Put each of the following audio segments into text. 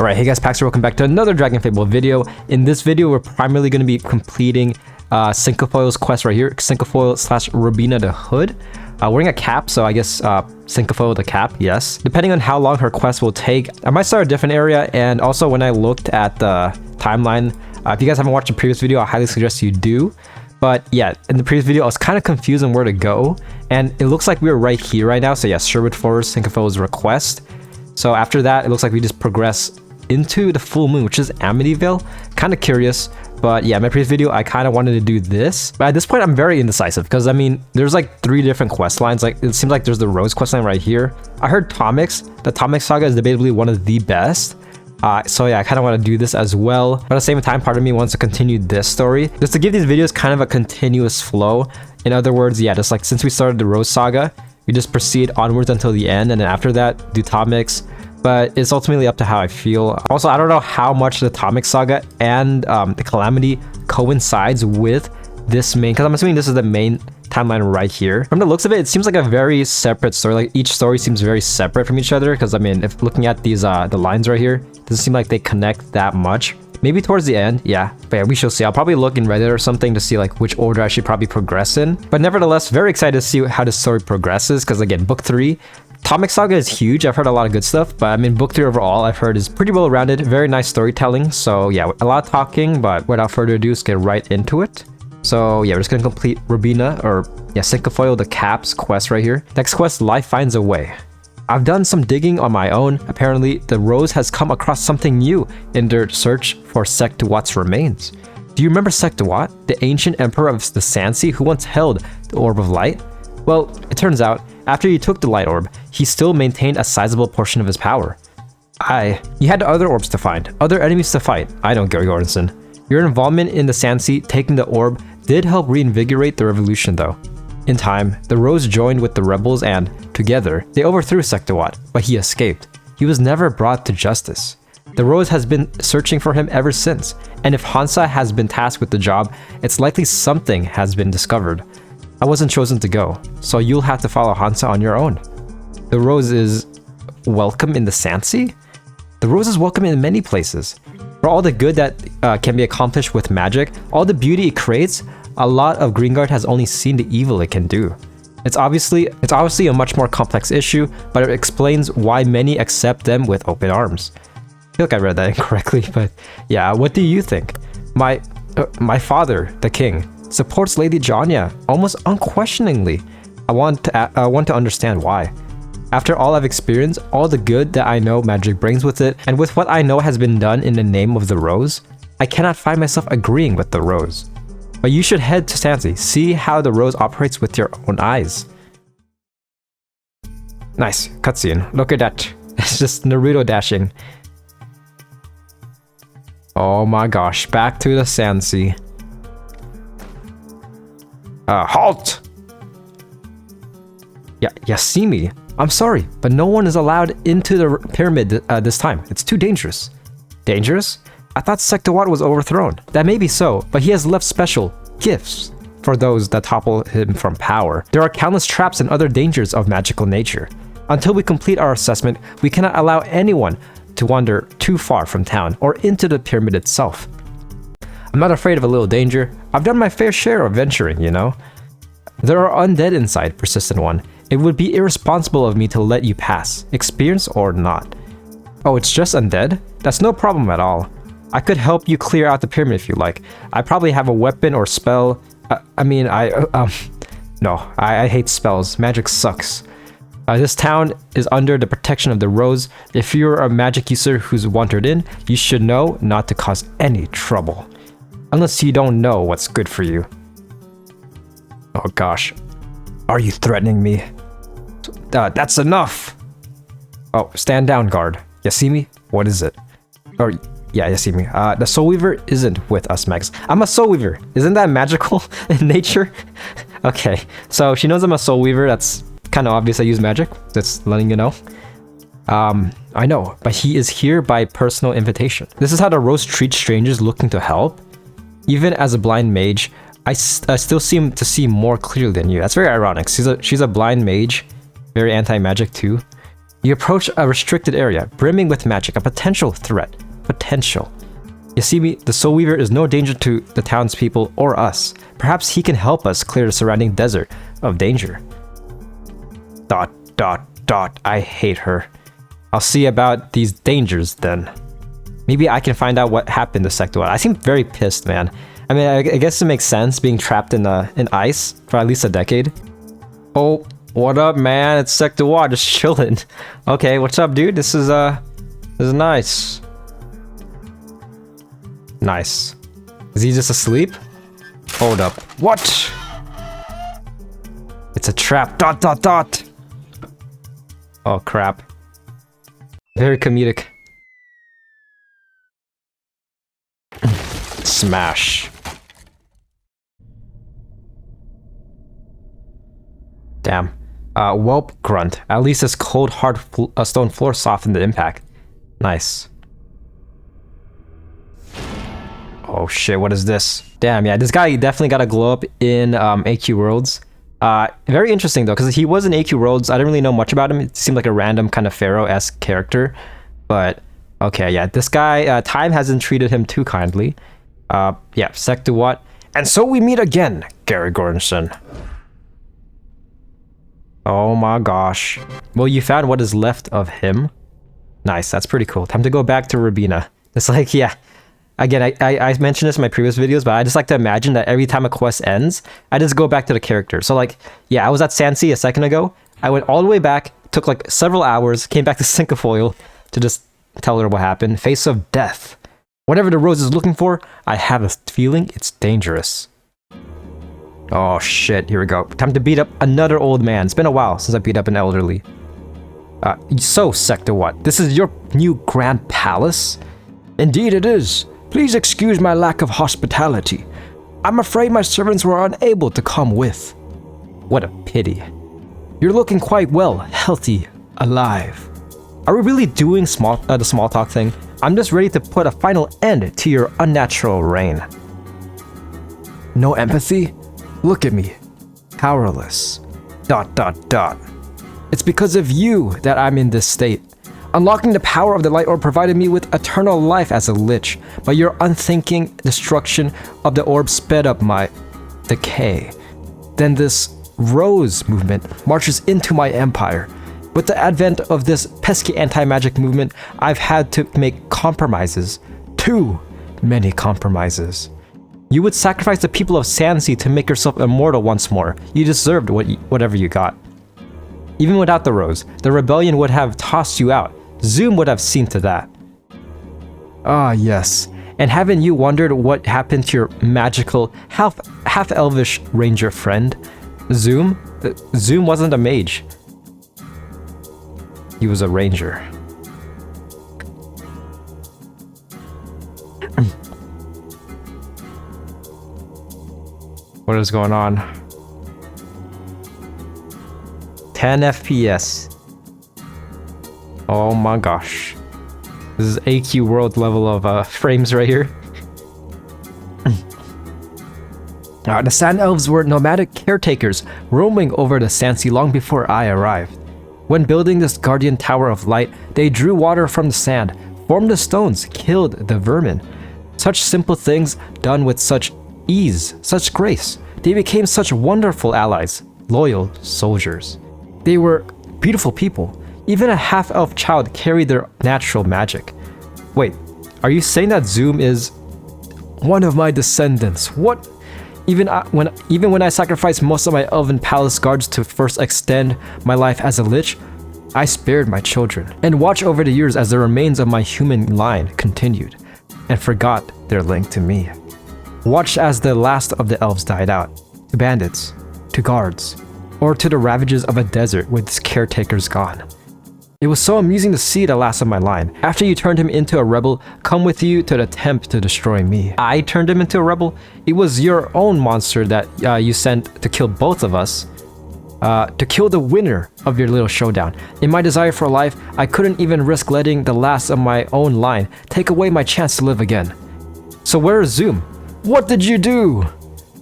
Alright, hey guys, PacksForAll, welcome back to another DragonFable video. In this video, we're primarily going to be completing Cinquefoil's quest right here, Cinquefoil / Robina the Hood. Wearing a cap, so I guess Cinquefoil the cap, yes. Depending on how long her quest will take, I might start a different area, and also when I looked at the timeline, if you guys haven't watched the previous video, I highly suggest you do. But yeah, in the previous video, I was kind of confused on where to go, and it looks like we're right here right now, so yeah, Sherwood Forest, Cinquefoil's request. So after that, it looks like we just progress into the full moon, which is Amityville. Kind of curious, but yeah, in my previous video I kind of wanted to do this, but at this point I'm very indecisive because I mean there's like 3 different quest lines. Like it seems like there's the Rose quest line right here. I heard the Tomix saga is debatably one of the best, so yeah, I kind of want to do this as well, but at the same time part of me wants to continue this story just to give these videos kind of a continuous flow. In other words, yeah, just like since we started the Rose saga, we just proceed onwards until the end, and then after that do Tomix. But it's ultimately up to how I feel. Also, I don't know how much the Tomix saga and the Calamity coincides with this main, because I'm assuming this is the main timeline right here. From the looks of it, it seems like a very separate story. Like each story seems very separate from each other, because I mean, if looking at these the lines right here, it doesn't seem like they connect that much. Maybe towards the end, yeah. But yeah, we shall see. I'll probably look in Reddit or something to see like which order I should probably progress in. But nevertheless, very excited to see how the story progresses, because again, book 3, Tomix saga is huge. I've heard a lot of good stuff, but I mean book 3 overall I've heard is pretty well rounded, very nice storytelling. So yeah, a lot of talking, but without further ado, let's get right into it. So yeah, we're just gonna complete Robina, or yeah, Cinquefoil the Cap's quest right here. Next quest, Life Finds a Way. I've done some digging on my own. Apparently, the Rose has come across something new in their search for Sek-Duat's remains. Do you remember Sek-Duat, the ancient emperor of the Sansi who once held the Orb of Light? Well, it turns out, after he took the Light Orb, he still maintained a sizable portion of his power. You had other orbs to find, other enemies to fight. I don't, Gary Gordonson. Your involvement in the Sansi taking the orb did help reinvigorate the revolution though. In time, the Rose joined with the rebels and, together, they overthrew Sek-Duat, but he escaped. He was never brought to justice. The Rose has been searching for him ever since, and if Hansa has been tasked with the job, it's likely something has been discovered. I wasn't chosen to go, so you'll have to follow Hansa on your own. The Rose is welcome in the Sansi? The Rose is welcome in many places. For all the good that can be accomplished with magic, all the beauty it creates, a lot of Greengard has only seen the evil it can do. It's obviously a much more complex issue, but it explains why many accept them with open arms. I feel like I read that incorrectly, but yeah, what do you think? My father, the king, supports Lady Janya almost unquestioningly. I want to understand why. After all I've experienced, all the good that I know magic brings with it, and with what I know has been done in the name of the Rose, I cannot find myself agreeing with the Rose. But you should head to Sansi, see how the Rose operates with your own eyes. Nice, cutscene. Look at that. It's just Naruto dashing. Oh my gosh, back to the Sansi. Halt! Yeah, Yasimi. I'm sorry, but no one is allowed into the pyramid this time. It's too dangerous. Dangerous? I thought Sek-Duat was overthrown. That may be so, but he has left special gifts for those that topple him from power. There are countless traps and other dangers of magical nature. Until we complete our assessment, we cannot allow anyone to wander too far from town or into the pyramid itself. I'm not afraid of a little danger. I've done my fair share of venturing, you know. There are undead inside, persistent one. It would be irresponsible of me to let you pass, experience or not. Oh, it's just undead? That's no problem at all. I could help you clear out the pyramid if you like. I probably have a weapon or spell. No, I hate spells. Magic sucks. This town is under the protection of the Rose. If you're a magic user who's wandered in, you should know not to cause any trouble. Unless you don't know what's good for you. Oh gosh. Are you threatening me? That's enough! Oh, stand down, guard. Yasimi, what is it? Or, yeah, Yasimi. The Soul Weaver isn't with us, Max. I'm a Soul Weaver. Isn't that magical in nature? Okay, so she knows I'm a Soul Weaver. That's kind of obvious I use magic. That's letting you know. I know, but he is here by personal invitation. This is how the Rose treats strangers looking to help. Even as a blind mage, I still seem to see more clearly than you. That's very ironic. She's a blind mage, very anti-magic too. You approach a restricted area, brimming with magic, a potential threat. Potential. You see me, the Soul Weaver is no danger to the townspeople or us. Perhaps he can help us clear the surrounding desert of danger. ... I hate her. I'll see about these dangers then. Maybe I can find out what happened to Sek-Duat. I seem very pissed, man. I mean, I guess it makes sense being trapped in ice for at least a decade. Oh, what up, man? It's Sek-Duat, just chilling. Okay, what's up, dude? This is nice. Nice. Is he just asleep? Hold up. What? It's a trap. ... Oh, crap. Very comedic. Smash. Damn. Whelp grunt. At least this cold, hard stone floor softened the impact. Nice. Oh shit, what is this? Damn, yeah, this guy definitely got a glow up in AQ Worlds. Very interesting though, because he was in AQ Worlds. I didn't really know much about him. It seemed like a random kind of Pharaoh-esque character. But, okay, yeah, this guy, time hasn't treated him too kindly. Yeah, Sek-Duat. And so we meet again, Gary Gordonson. Oh my gosh. Well, you found what is left of him. Nice, that's pretty cool. Time to go back to Rubina. It's like, yeah. Again, I mentioned this in my previous videos, but I just like to imagine that every time a quest ends, I just go back to the character. So like, yeah, I was at Sansi a second ago. I went all the way back, took like several hours, came back to Cinquefoil to just tell her what happened. Face of death. Whatever the rose is looking for, I have a feeling it's dangerous. Oh shit, here we go. Time to beat up another old man. It's been a while since I beat up an elderly. So, Sek-Duat, this is your new grand palace? Indeed it is. Please excuse my lack of hospitality. I'm afraid my servants were unable to come with. What a pity. You're looking quite well, healthy, alive. Are we really doing the small talk thing? I'm just ready to put a final end to your unnatural reign. No empathy? Look at me. Powerless. ... It's because of you that I'm in this state. Unlocking the power of the light orb provided me with eternal life as a lich, but your unthinking destruction of the orb sped up my decay. Then this rose movement marches into my empire. With the advent of this pesky anti-magic movement, I've had to make compromises. Too many compromises. You would sacrifice the people of Sansi to make yourself immortal once more. You deserved whatever you got. Even without the rose, the rebellion would have tossed you out. Zoom would have seen to that. Ah, yes. And haven't you wondered what happened to your magical, half-elvish ranger friend? Zoom? Zoom wasn't a mage. He was a ranger. What is going on? 10 FPS. Oh my gosh. This is AQ World level of frames right here. The Sand Elves were nomadic caretakers roaming over the Sansi long before I arrived. When building this Guardian Tower of Light, they drew water from the sand, formed the stones, killed the vermin. Such simple things done with such ease, such grace. They became such wonderful allies, loyal soldiers. They were beautiful people. Even a half-elf child carried their natural magic. Wait, are you saying that Zoom is one of my descendants? What? Even when I sacrificed most of my elven palace guards to first extend my life as a lich, I spared my children and watched over the years as the remains of my human line continued and forgot their link to me. Watched as the last of the elves died out, to bandits, to guards, or to the ravages of a desert with its caretakers gone. It was so amusing to see the last of my line. After you turned him into a rebel, come with you to attempt to destroy me. I turned him into a rebel? It was your own monster that you sent to kill both of us. To kill the winner of your little showdown. In my desire for life, I couldn't even risk letting the last of my own line take away my chance to live again. So where is Zoom? What did you do?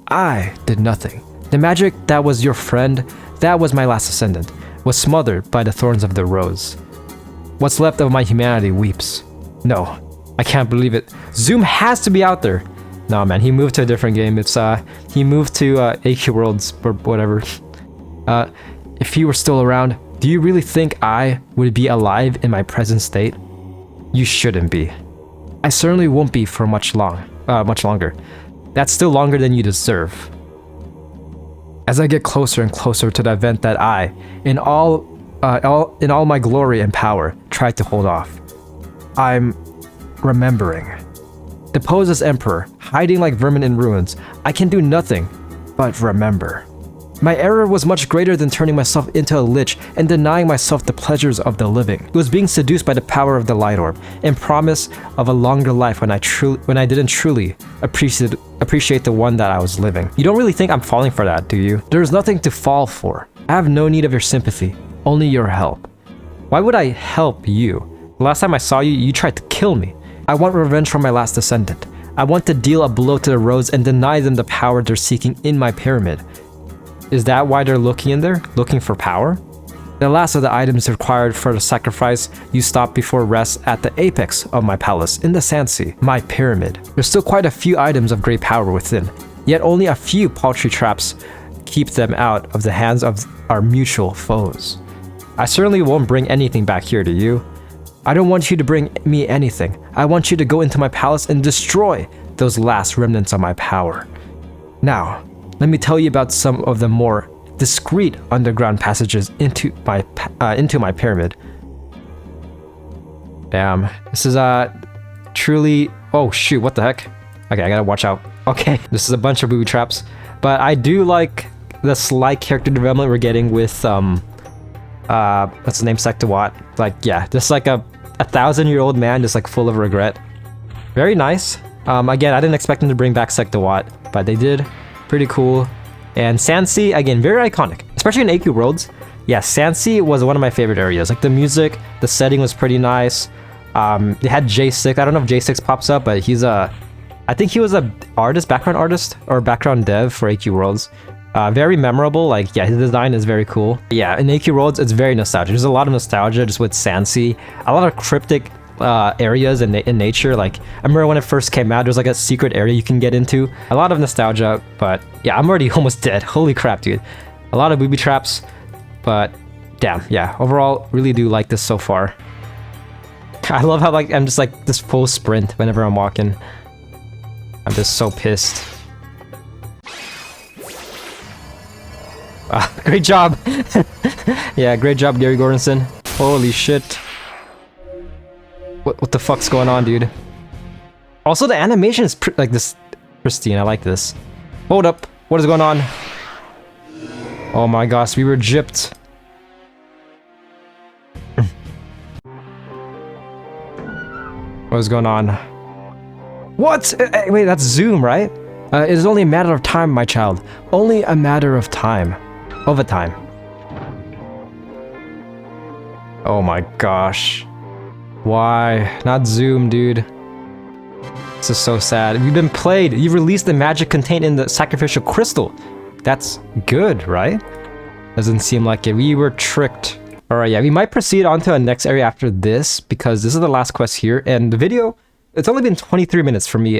I did nothing. The magic that was your friend, that was my last ascendant, was smothered by the thorns of the rose. What's left of my humanity weeps. No, I can't believe it. Zoom has to be out there. No, man, he moved to a different game. He moved to AQ Worlds or whatever. If he were still around, do you really think I would be alive in my present state? You shouldn't be. I certainly won't be for much longer. That's still longer than you deserve. As I get closer and closer to the event that I, in all my glory and power, tried to hold off, I'm remembering. Deposed as emperor, hiding like vermin in ruins, I can do nothing but remember. My error was much greater than turning myself into a lich and denying myself the pleasures of the living. It was being seduced by the power of the light orb and promise of a longer life when I didn't truly appreciate the one that I was living. You don't really think I'm falling for that, do you? There's nothing to fall for. I have no need of your sympathy, only your help. Why would I help you? The last time I saw you, you tried to kill me. I want revenge from my last descendant. I want to deal a blow to the roads and deny them the power they're seeking in my pyramid. Is that why they're looking in there? Looking for power? The last of the items required for the sacrifice you stopped before rest at the apex of my palace in the Sand Sea, my pyramid. There's still quite a few items of great power within, yet only a few paltry traps keep them out of the hands of our mutual foes. I certainly won't bring anything back here to you. I don't want you to bring me anything. I want you to go into my palace and destroy those last remnants of my power. Now, let me tell you about some of the more discreet underground passages into my pyramid. Damn, this is truly. Oh shoot! What the heck? Okay, I gotta watch out. Okay, this is a bunch of booby traps, but I do like the slight character development we're getting with what's his name, Sek-Duat. Like, yeah, just like a 1,000-year-old man, just like full of regret. Very nice. Again, I didn't expect them to bring back Sek-Duat, but they did. Pretty cool. And Sand Sea, again, very iconic, especially in AQ Worlds. Yeah, Sand Sea was one of my favorite areas. Like the music, the setting was pretty nice. They had J6. I don't know if J6 pops up, but I think he was a background artist or background dev for AQ Worlds. Very memorable. Like, yeah, his design is very cool. Yeah, in AQ Worlds, it's very nostalgic. There's a lot of nostalgia just with Sand Sea. A lot of cryptic areas in nature. Like, I remember when it first came out, there's like a secret area you can get into. A lot of nostalgia, but yeah, I'm already almost dead. Holy crap, dude. A lot of booby traps, but damn, yeah. Overall, really do like this so far. I love how like I'm just like this full sprint whenever I'm walking. I'm just so pissed. Great job. Yeah, great job, Gary Gordonson. Holy shit. What the fuck's going on, dude? Also, the animation is like this pristine. I like this. Hold up. What is going on? Oh my gosh, we were gypped. What is going on? What? Wait, that's Zoom, right? It is only a matter of time, my child. Only a matter of time. Of a time. Oh my gosh. Why? Not Zoom, dude. This is so sad. You've been played. You've released the magic contained in the sacrificial crystal. That's good, right? Doesn't seem like it. We were tricked. Alright, yeah, we might proceed on to the next area after this, because this is the last quest here, and the video, it's only been 23 minutes for me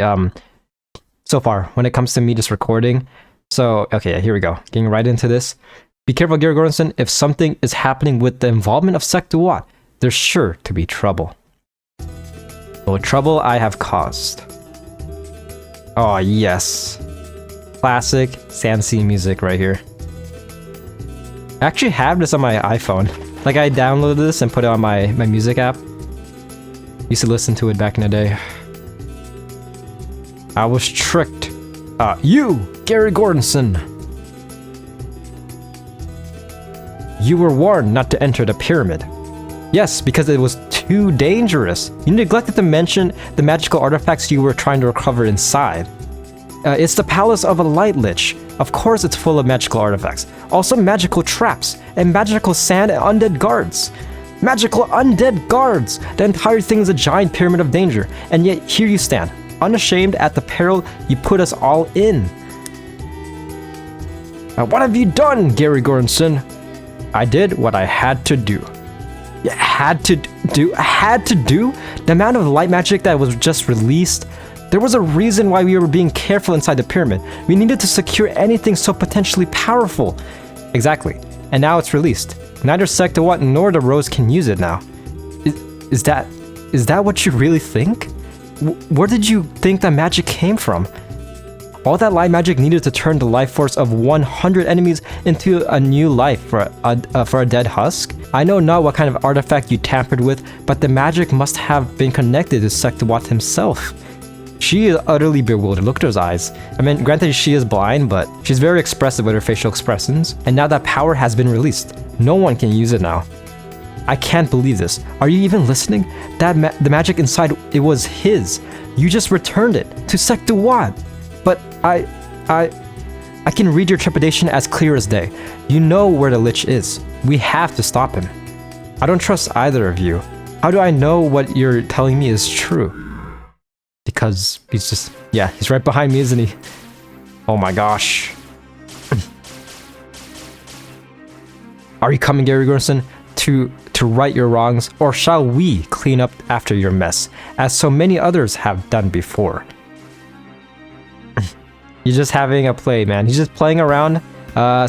so far when it comes to me just recording. So, okay, here we go. Getting right into this. Be careful, Gary Gordonson. If something is happening with the involvement of Sek-Duat, there's sure to be trouble. Oh, trouble I have caused. Oh, yes. Classic Sand Sea music right here. I actually have this on my iPhone. Like, I downloaded this and put it on my music app. Used to listen to it back in the day. I was tricked. You, Gary Gordonson. You were warned not to enter the pyramid. Yes, because it was too dangerous. You neglected to mention the magical artifacts you were trying to recover inside. It's the palace of a light lich. Of course it's full of magical artifacts. Also magical traps, and magical sand and undead guards. Magical undead guards! The entire thing is a giant pyramid of danger, and yet here you stand, unashamed at the peril you put us all in. What have you done, Gary Gordonson? I did what I had to do. Had to do? The amount of light magic that was just released. There was a reason why we were being careful inside the pyramid. We needed to secure anything so potentially powerful. Exactly. And now it's released. Neither Sek-Duat nor the Rose can use it now. Is that what you really think? Where did you think that magic came from? All that light magic needed to turn the life force of 100 enemies into a new life for a dead husk? I know not what kind of artifact you tampered with, but the magic must have been connected to Sek-Duat himself. She is utterly bewildered. Look at her eyes. I mean, granted she is blind, but she's very expressive with her facial expressions. And now that power has been released, no one can use it now. I can't believe this. Are you even listening? The magic inside, it was his. You just returned it to Sek-Duat. But I can read your trepidation as clear as day. You know where the Lich is. We have to stop him. I don't trust either of you. How do I know what you're telling me is true? Because he's right behind me, isn't he? Oh my gosh. Are you coming, Gary Gorson, to right your wrongs, or shall we clean up after your mess, as so many others have done before? He's just having a play, man. He's just playing around.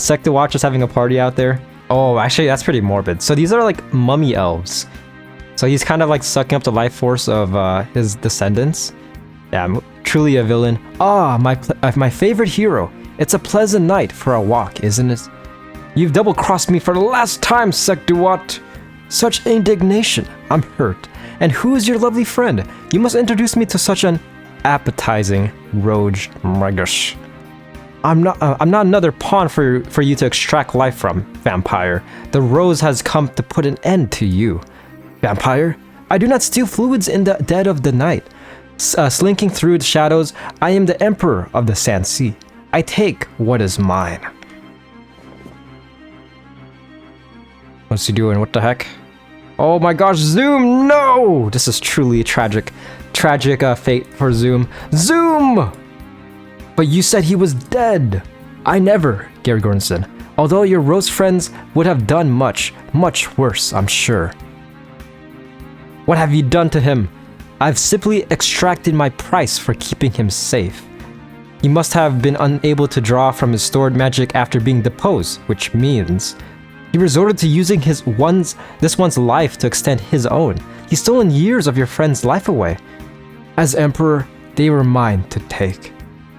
Sek-Duat just having a party out there. Oh, actually, that's pretty morbid. So these are like mummy elves. So he's kind of like sucking up the life force of his descendants. Yeah, truly a villain. Ah, my favorite hero. It's a pleasant night for a walk, isn't it? You've double-crossed me for the last time, Sek-Duat. Such indignation. I'm hurt. And who is your lovely friend? You must introduce me to such an appetizing rogue. My gosh. I'm not another pawn for you to extract life from, vampire. The Rose has come to put an end to you. Vampire? I do not steal fluids in the dead of the night. Slinking through the shadows, I am the Emperor of the Sand Sea. I take what is mine. What's he doing? What the heck? Oh my gosh, Zoom, no! This is truly a tragic fate for Zoom. Zoom! But you said he was dead. I never, Gary Gordonson. Although your Rose friends would have done much, much worse, I'm sure. What have you done to him? I've simply extracted my price for keeping him safe. He must have been unable to draw from his stored magic after being deposed, which means he resorted to using this one's life to extend his own. He's stolen years of your friend's life away. As Emperor, they were mine to take.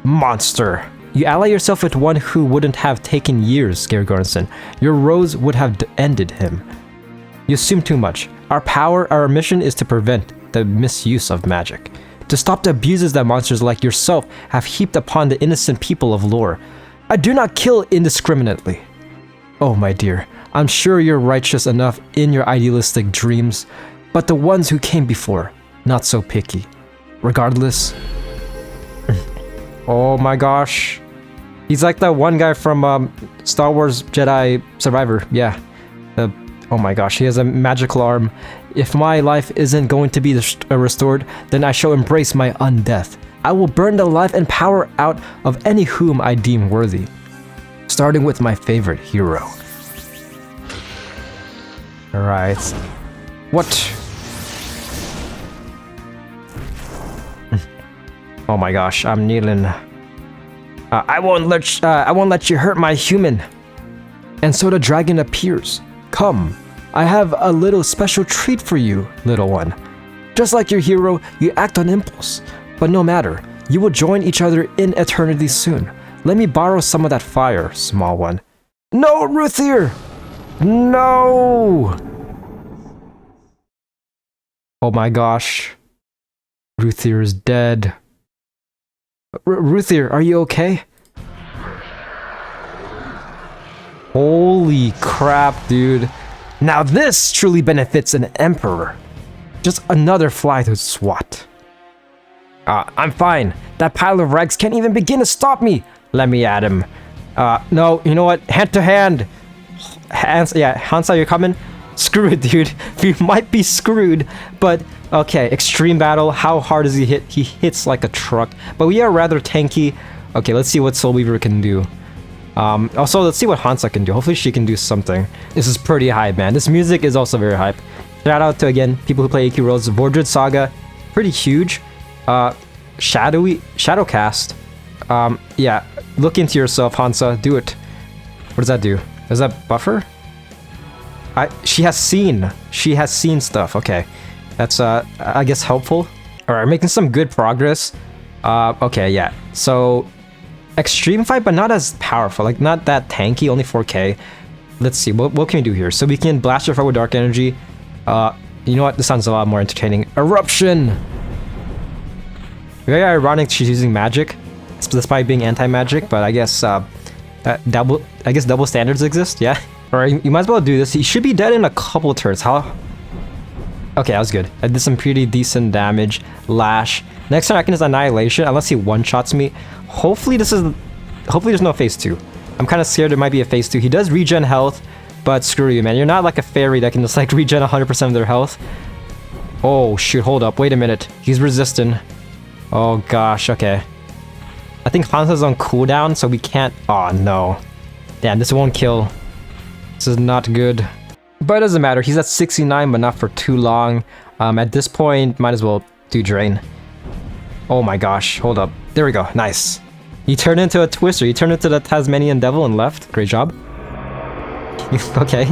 Monster! You ally yourself with one who wouldn't have taken years, Gary Gordonson. Your Rose would have ended him. You assume too much. Our mission is to prevent the misuse of magic. To stop the abuses that monsters like yourself have heaped upon the innocent people of Lore. I do not kill indiscriminately. Oh my dear, I'm sure you're righteous enough in your idealistic dreams, but the ones who came before, not so picky. Regardless... Oh my gosh. He's like that one guy from Star Wars Jedi Survivor. Yeah. Oh my gosh, he has a magical arm. If my life isn't going to be restored, then I shall embrace my undeath. I will burn the life and power out of any whom I deem worthy. Starting with my favorite hero. Alright. What? Oh my gosh, I'm kneeling. I won't let you hurt my human. And so the dragon appears. Come, I have a little special treat for you, little one. Just like your hero, you act on impulse. But no matter, you will join each other in eternity soon. Let me borrow some of that fire, small one. No, Ruthier! No! Oh my gosh. Ruthier is dead. Ruthier, are you okay? Holy crap, dude. Now this truly benefits an emperor. Just another fly to swat. I'm fine. That pile of rags can't even begin to stop me. Let me at him. No, you know what? Hand to hand. Hansa, you're coming? Screw it, dude. We might be screwed, but okay, extreme battle. How hard does he hit? He hits like a truck, but we are rather tanky. Okay, let's see what Soul Weaver can do. Also, let's see what Hansa can do. Hopefully she can do something. This is pretty hype, man. This music is also very hype. Shout out to, again, people who play AQ roles. Vordred Saga, pretty huge. Shadowcast. Yeah, look into yourself, Hansa. Do it. What does that do? Does that buffer? She has seen stuff. Okay, that's I guess helpful. All right, making some good progress. Okay, yeah. So extreme fight, but not as powerful. Like not that tanky. Only 4K. Let's see. What can we do here? So we can blast her fight with dark energy. You know what? This sounds a lot more entertaining. Eruption. Very ironic. She's using magic, despite being anti-magic. But I guess double standards exist. Yeah. Alright, you might as well do this. He should be dead in a couple turns. How? Okay, that was good. I did some pretty decent damage. Lash. Next turn I can just Annihilation, unless he one-shots me. Hopefully there's no phase 2. I'm kind of scared there might be a phase 2. He does regen health, but screw you, man. You're not like a fairy that can just like regen 100% of their health. Oh shoot, hold up. Wait a minute. He's resistant. Oh gosh, okay. I think Hansa's on cooldown, so we can't... Oh no. Damn, this won't kill. This is not good. But it doesn't matter. He's at 69, but not for too long. At this point, might as well do Drain. Oh my gosh. Hold up. There we go. Nice. He turned into a Twister. He turned into the Tasmanian Devil and left. Great job. Okay.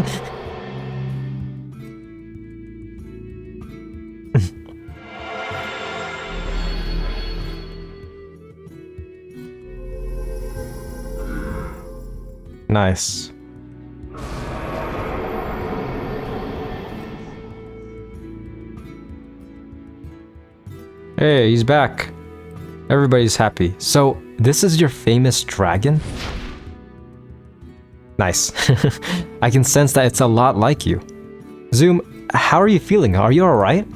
Nice. Hey, he's back. Everybody's happy. So, this is your famous dragon? Nice. I can sense that it's a lot like you. Zoom, how are you feeling? Are you alright?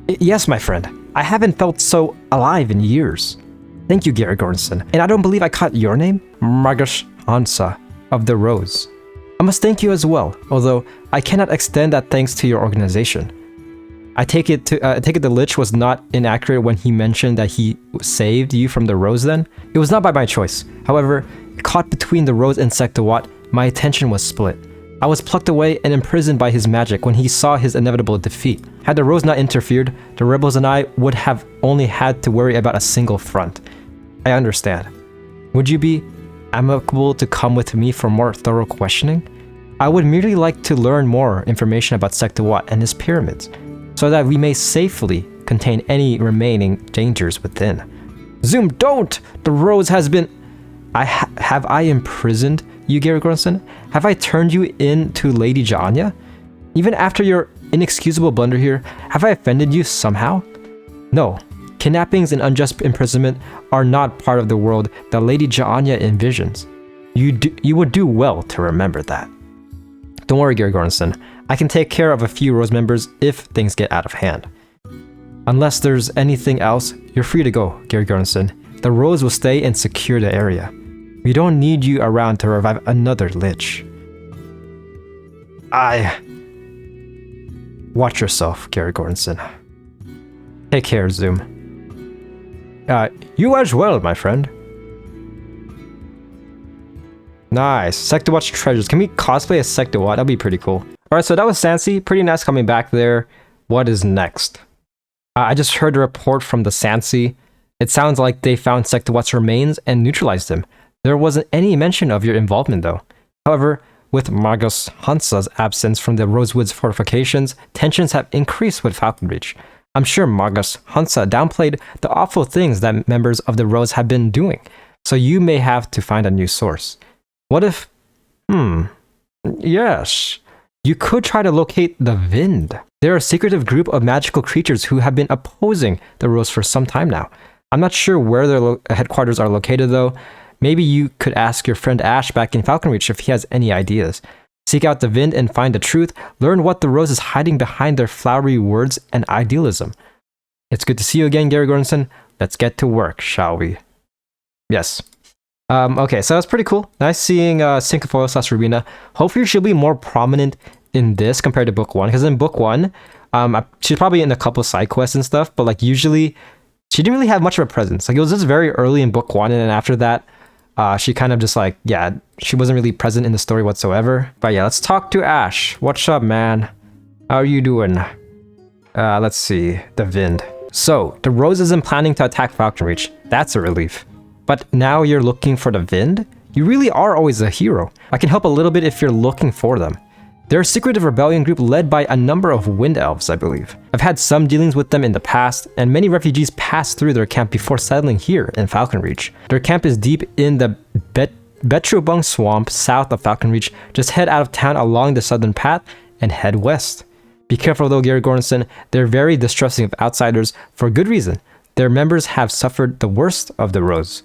Yes, my friend. I haven't felt so alive in years. Thank you, Gary Gordonson. And I don't believe I caught your name? Margus Hansa of the Rose. I must thank you as well, although I cannot extend that thanks to your organization. I take it the Lich was not inaccurate when he mentioned that he saved you from the Rose then? It was not by my choice. However, caught between the Rose and Sek-Duat, my attention was split. I was plucked away and imprisoned by his magic when he saw his inevitable defeat. Had the Rose not interfered, the rebels and I would have only had to worry about a single front. I understand. Would you be amicable to come with me for more thorough questioning? I would merely like to learn more information about Sek-Duat and his pyramids, so that we may safely contain any remaining dangers within. Zoom, don't! The Rose has been... Have I imprisoned you, Gary Gronson? Have I turned you into Lady Janya? Even after your inexcusable blunder here, have I offended you somehow? No. Kidnappings and unjust imprisonment are not part of the world that Lady Janya envisions. You would do well to remember that. Don't worry, Gary Gordonson. I can take care of a few Rose members if things get out of hand. Unless there's anything else, you're free to go, Gary Gordonson. The Rose will stay and secure the area. We don't need you around to revive another Lich. Watch yourself, Gary Gordonson. Take care, Zoom. You as well, my friend. Nice. Sek-Duat's treasures. Can we cosplay as Sek-Duat? That'd be pretty cool. Alright, so that was Sansi. Pretty nice coming back there. What is next? I just heard a report from the Sansi. It sounds like they found Sek-Duat's remains and neutralized him. There wasn't any mention of your involvement though. However, with Margus Hansa's absence from the Rosewoods fortifications, tensions have increased with Falconreach. I'm sure Margus Hansa downplayed the awful things that members of the Rose have been doing, so you may have to find a new source. What if... Yes. You could try to locate the Vind. They're a secretive group of magical creatures who have been opposing the Rose for some time now. I'm not sure where their headquarters are located though. Maybe you could ask your friend Ash back in Falconreach if he has any ideas. Seek out the Vind and find the truth. Learn what the Rose is hiding behind their flowery words and idealism. It's good to see you again, Gary Gordonson. Let's get to work, shall we? Yes. Okay, so that's pretty cool. Nice seeing Cinquefoil / Rubina. Hopefully she'll be more prominent in this compared to book 1. Because in book 1, she's probably in a couple side quests and stuff, but like usually she didn't really have much of a presence. Like it was just very early in book 1, and then after that, She kind of just like, yeah, she wasn't really present in the story whatsoever. But yeah, let's talk to Ash. What's up, man? How are you doing? Let's see, the Vind. So, the Rose isn't planning to attack Falcon Reach. That's a relief. But now you're looking for the Vind? You really are always a hero. I can help a little bit if you're looking for them. They're a secretive rebellion group led by a number of Wind Elves, I believe. I've had some dealings with them in the past, and many refugees passed through their camp before settling here in Falcon Reach. Their camp is deep in the Betrubung Swamp south of Falcon Reach. Just head out of town along the southern path and head west. Be careful though, Gary Goranson. They're very distrusting of outsiders for good reason. Their members have suffered the worst of the Rose.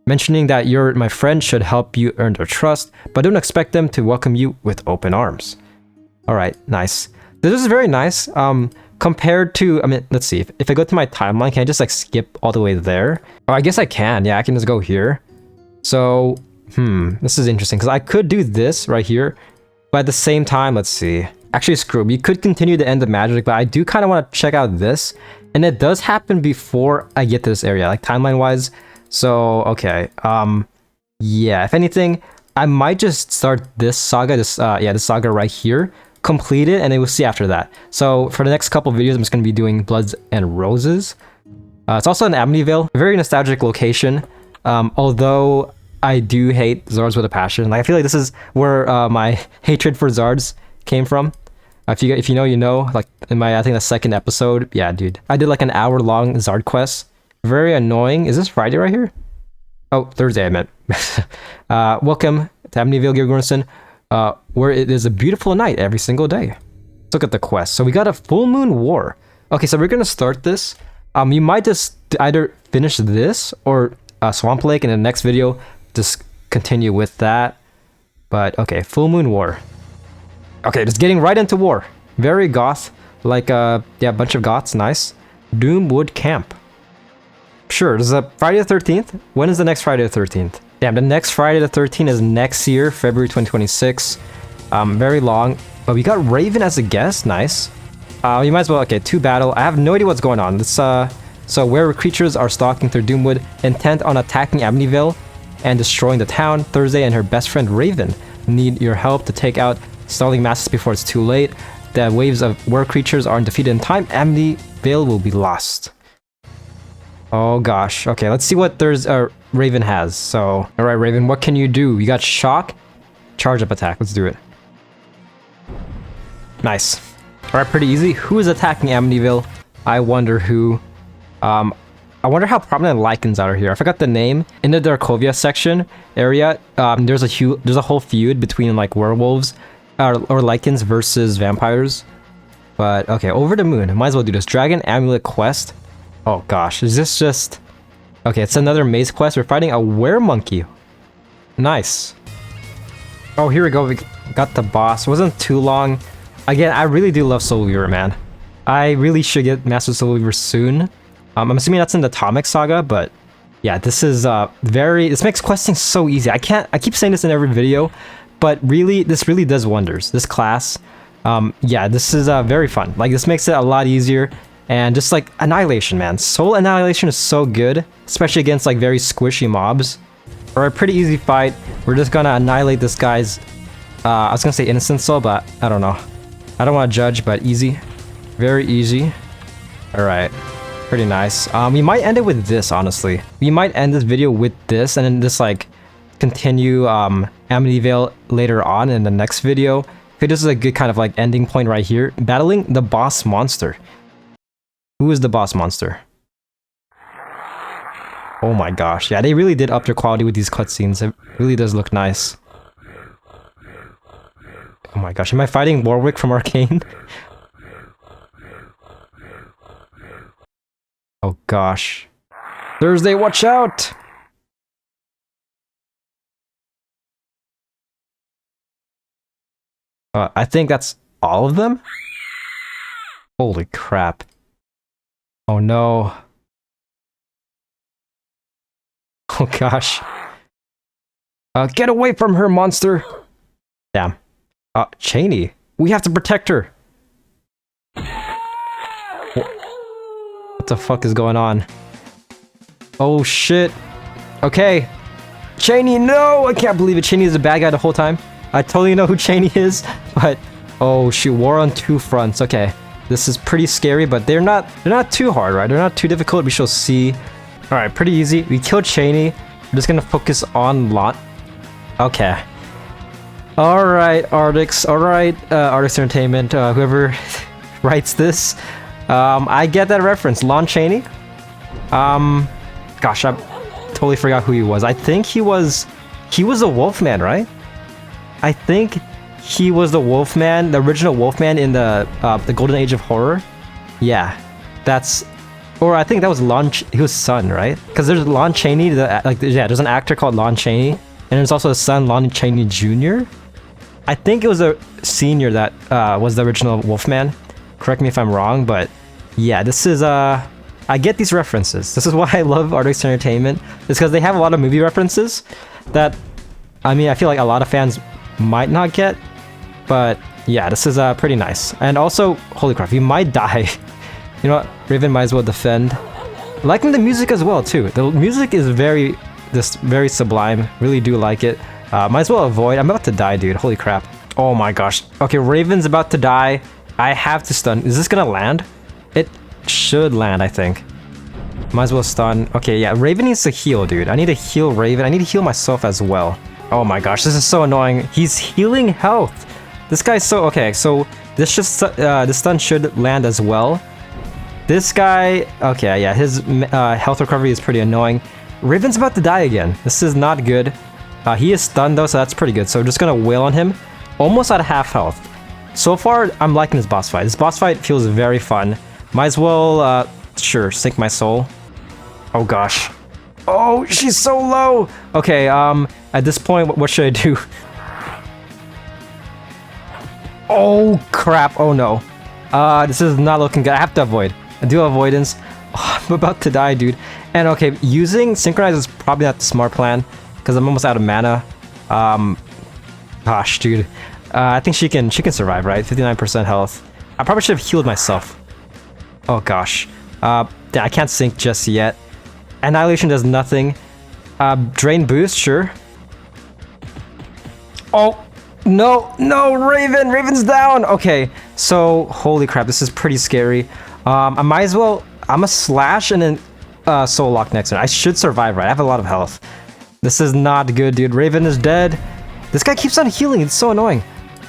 Mentioning that you're my friend should help you earn their trust, but don't expect them to welcome you with open arms. Alright, nice. This is very nice. Compared to, I mean, let's see. If I go to my timeline, can I just like skip all the way there? Oh, I guess I can. Yeah, I can just go here. So, this is interesting because I could do this right here, but at the same time, let's see. Actually, screw it. We could continue to end the magic, but I do kind of want to check out this. And it does happen before I get to this area, like timeline-wise. So, okay, yeah, if anything, I might just start this saga, this saga right here, complete it, and then we'll see after that. So, for the next couple videos, I'm just going to be doing Bloods and Roses. It's also in Amityville, a very nostalgic location, although I do hate Zards with a passion. Like, I feel like this is where my hatred for Zards came from. If you know, you know, like, in my, I think the second episode, yeah, dude. I did like an hour-long Zard quest. Very annoying. Is this Friday right here? Oh, Thursday I meant. Welcome to Amityville, Gary Goranson, where it is a beautiful night every single day. Let's look at the quest. So we got a full moon war. Okay, so we're gonna start this. You might just either finish this or Swamp Lake in the next video. Just continue with that. But okay, full moon war. Okay, just getting right into war. Very goth. Like yeah, a bunch of goths. Nice. Doomwood Camp. Sure, this is a Friday the 13th. When is the next Friday the 13th? Damn, the next Friday the 13th is next year, February 2026. Very long. But we got Raven as a guest. Nice. You might as well, okay, 2 battle. I have no idea what's going on. This, so where creatures are stalking through Doomwood, intent on attacking Amityville and destroying the town. Thursday and her best friend Raven need your help to take out stalling masses before it's too late. The waves of were creatures aren't defeated in time. Amityville will be lost. Oh gosh. Okay, let's see what Raven has. So, alright Raven, what can you do? You got shock, charge up attack. Let's do it. Nice. Alright, pretty easy. Who is attacking Amityville? I wonder who. I wonder how prominent lichens are here. I forgot the name. In the Darkovia section area, there's a whole feud between like werewolves or lichens versus vampires. But okay, over the moon. Might as well do this. Dragon Amulet Quest. Oh gosh, is this just... Okay, it's another maze quest. We're fighting a weremonkey. Nice. Oh, here we go. We got the boss. It wasn't too long. Again, I really do love Soul Weaver, man. I really should get Master Soul Weaver soon. I'm assuming that's in the Atomic Saga, but yeah, this is this makes questing so easy. I keep saying this in every video, but really, this really does wonders. This class, yeah, this is very fun. Like, this makes it a lot easier. And just like Annihilation, man. Soul Annihilation is so good, especially against like very squishy mobs. For a pretty easy fight, we're just gonna annihilate this guy's, I was gonna say innocent soul, but I don't know. I don't want to judge, but easy. Very easy. Alright. Pretty nice. We might end it with this, honestly. We might end this video with this, and then just like continue Amityville later on in the next video. Okay, this is a good kind of like ending point right here. Battling the boss monster. Who is the boss monster? Oh my gosh. Yeah, they really did up their quality with these cutscenes. It really does look nice. Oh my gosh. Am I fighting Warwick from Arcane? Oh gosh. Thursday, watch out! I think that's all of them? Holy crap. Oh no. Oh gosh. Get away from her, monster! Damn. Cheney. We have to protect her! What the fuck is going on? Oh shit. Okay. Cheney, no! I can't believe it. Cheney is a bad guy the whole time. I totally know who Cheney is, but oh shoot, war on two fronts. Okay, this is pretty scary, but they're not too hard, right? They're not too difficult. We shall see. All right, pretty easy. We killed Cheney. We're just gonna focus on Lot. Okay. All right, Artix. All right, Artix Entertainment. Whoever writes this, I get that reference. Lon Chaney. Gosh, I totally forgot who he was. I think he was a Wolfman, right? I think he was the Wolfman, the original Wolfman in the Golden Age of Horror. Yeah, or I think that was his son, right? Because there's Lon Chaney, there's an actor called Lon Chaney, and there's also a son, Lon Chaney Jr. I think it was a senior that was the original Wolfman. Correct me if I'm wrong, but yeah, this is I get these references. This is why I love Artix Entertainment. It's because they have a lot of movie references that, I mean, I feel like a lot of fans might not get, but yeah, this is pretty nice. And also, holy crap, you might die. You know what? Raven might as well defend. Liking the music as well too. The music is very sublime. Really do like it. Might as well avoid. I'm about to die, dude. Holy crap. Oh my gosh. Okay, Raven's about to die. I have to stun. Is this gonna land? It should land, I think. Might as well stun. Okay, yeah, Raven needs to heal, dude. I need to heal Raven. I need to heal myself as well. Oh my gosh, this is so annoying. He's healing health. This guy's so... Okay, so this stun should land as well. This guy... Okay, yeah, his health recovery is pretty annoying. Raven's about to die again. This is not good. He is stunned though, so that's pretty good. So we're just gonna wail on him. Almost at half health. So far, I'm liking this boss fight. This boss fight feels very fun. Might as well, sure, sink my soul. Oh gosh. Oh, she's so low! Okay, at this point, what should I do? Oh crap, oh no. This is not looking good. I have to avoid. I do avoidance. Oh, I'm about to die, dude. And okay, using Synchronize is probably not the smart plan, because I'm almost out of mana. Gosh, dude. I think she can survive, right? 59% health. I probably should have healed myself. Oh gosh. I can't sync just yet. Annihilation does nothing. Drain boost, sure. Oh no, Raven! Raven's down! Okay, so holy crap, this is pretty scary. I might as well... I'm a slash and then soul lock next turn. I should survive, right? I have a lot of health. This is not good, dude. Raven is dead. This guy keeps on healing. It's so annoying.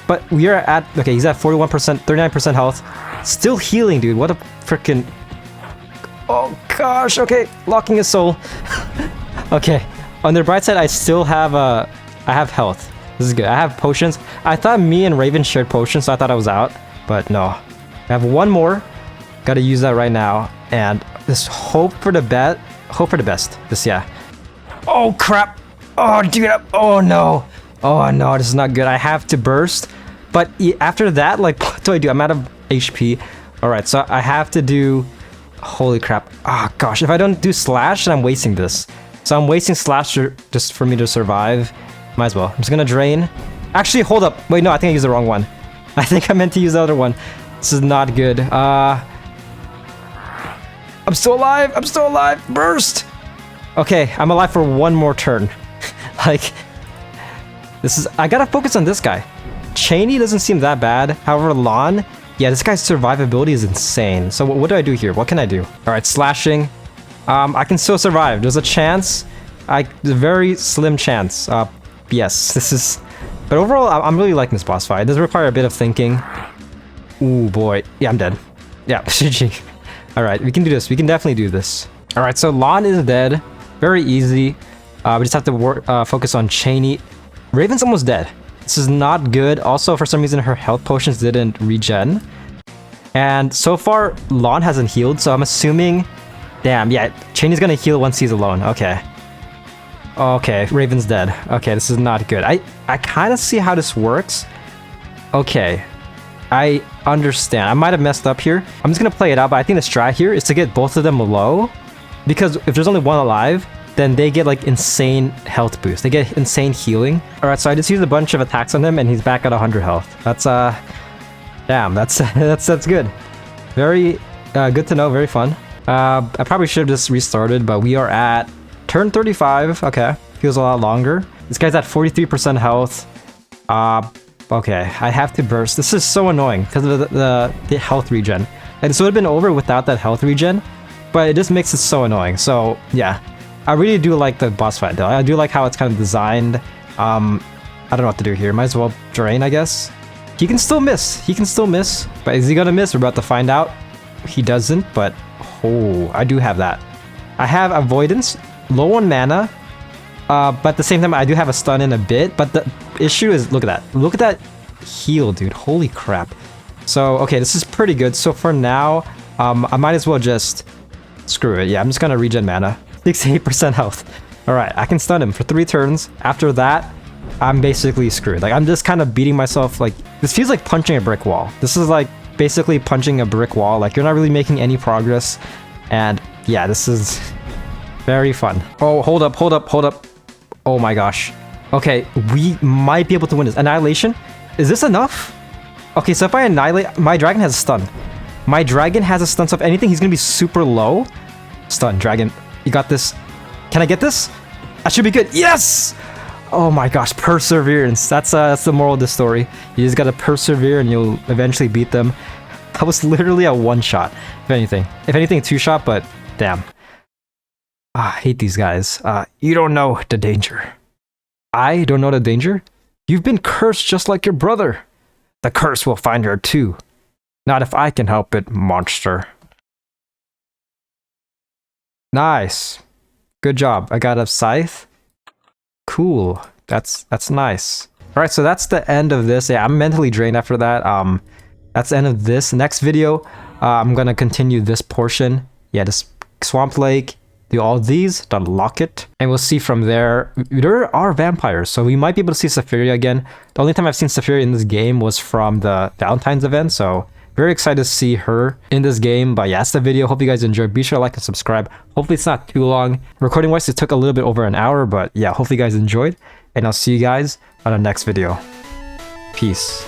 But we are at... Okay, he's at 41%, 39% health. Still healing, dude. What a freaking... Oh, gosh. Okay, locking his soul. Okay. On the bright side, I still have... I have health. This is good. I have potions. I thought me and Raven shared potions, so I thought I was out. But no. I have one more. Gotta use that right now. And just hope for the best. Hope for the best. Just, yeah. Oh, crap. Oh, dude. Oh, no. Oh, no. This is not good. I have to burst. But after that, like, what do I do? I'm out of HP. Alright, so I have to do... Holy crap. Ah, gosh. If I don't do slash, then I'm wasting this. So I'm wasting slash just for me to survive. Might as well. I'm just gonna drain. Actually, hold up. Wait, no, I think I used the wrong one. I think I meant to use the other one. This is not good. I'm still alive. I'm still alive. Burst. Okay, I'm alive for one more turn. Like, this is... I gotta focus on this guy. Cheney doesn't seem that bad. However, Lon... Yeah, this guy's survivability is insane. So what do I do here? What can I do? Alright, slashing. I can still survive. There's a chance. A very slim chance. Yes, this is... But overall, I'm really liking this boss fight. It does require a bit of thinking. Ooh, boy. Yeah, I'm dead. Yeah, GG. Alright, we can do this. We can definitely do this. Alright, so Lon is dead. Very easy. We just have to focus on Cheney. Raven's almost dead. This is not good. Also, for some reason, her health potions didn't regen. And so far, Lon hasn't healed, so I'm assuming... Damn, yeah, Cheney's gonna heal once he's alone. Okay. Okay, Raven's dead. Okay, this is not good. I kind of see how this works. Okay. I understand. I might have messed up here. I'm just gonna play it out, but I think the strat here is to get both of them low. Because if there's only one alive, then they get like insane health boost. They get insane healing. Alright, so I just used a bunch of attacks on him and he's back at 100 health. That's damn, that's good. Very good to know, very fun. I probably should have just restarted, but we are at turn 35. Okay. feels a lot longer. This guy's at 43% health. Okay, I have to burst. This is so annoying because of the health regen. And this would have been over without that health regen, but it just makes it so annoying. So yeah, I really do like the boss fight though. I do like how it's kind of designed. I don't know what to do here. Might as well drain, I guess. He can still miss. He can still miss. But is he gonna miss? We're about to find out. He doesn't, but oh, I do have that. I have avoidance, low on mana, but at the same time I do have a stun in a bit. But the issue is, look at that. Look at that heal, dude. Holy crap. So, okay, this is pretty good. So for now, I might as well just screw it. Yeah, I'm just gonna regen mana. 68% health. Alright, I can stun him for 3 turns. After that, I'm basically screwed. Like, I'm just kind of beating myself. Like, this feels like punching a brick wall. This is like basically punching a brick wall. Like, you're not really making any progress. And yeah, this is very fun. Oh, hold up, hold up, hold up. Oh my gosh. Okay, we might be able to win this. Annihilation? Is this enough? Okay, so if I annihilate, my dragon has a stun. My dragon has a stun, so if anything, he's gonna be super low. Stun, dragon. You got this. Can I get this? That should be good. Yes! Oh my gosh, perseverance. That's the moral of the story. You just gotta persevere and you'll eventually beat them. That was literally a one-shot, if anything. If anything, 2-shot, but damn. I hate these guys. You don't know the danger. I don't know the danger? You've been cursed just like your brother. The curse will find her too. Not if I can help it, monster. Nice. Good job. I got a scythe. Cool. That's nice. All right, so that's the end of this. Yeah, I'm mentally drained after that. That's the end of this. Next video, I'm gonna continue this portion. Yeah, this swamp lake. Do all these to unlock it, and we'll see from there. There are vampires, so we might be able to see Safiria again. The only time I've seen Safiria in this game was from the Valentine's event, so very excited to see her in this game. But yeah, that's the video. Hope you guys enjoyed. Be sure to like and subscribe. Hopefully it's not too long. Recording wise, it took a little bit over an hour, but yeah, hopefully you guys enjoyed, and I'll see you guys on the next video. Peace.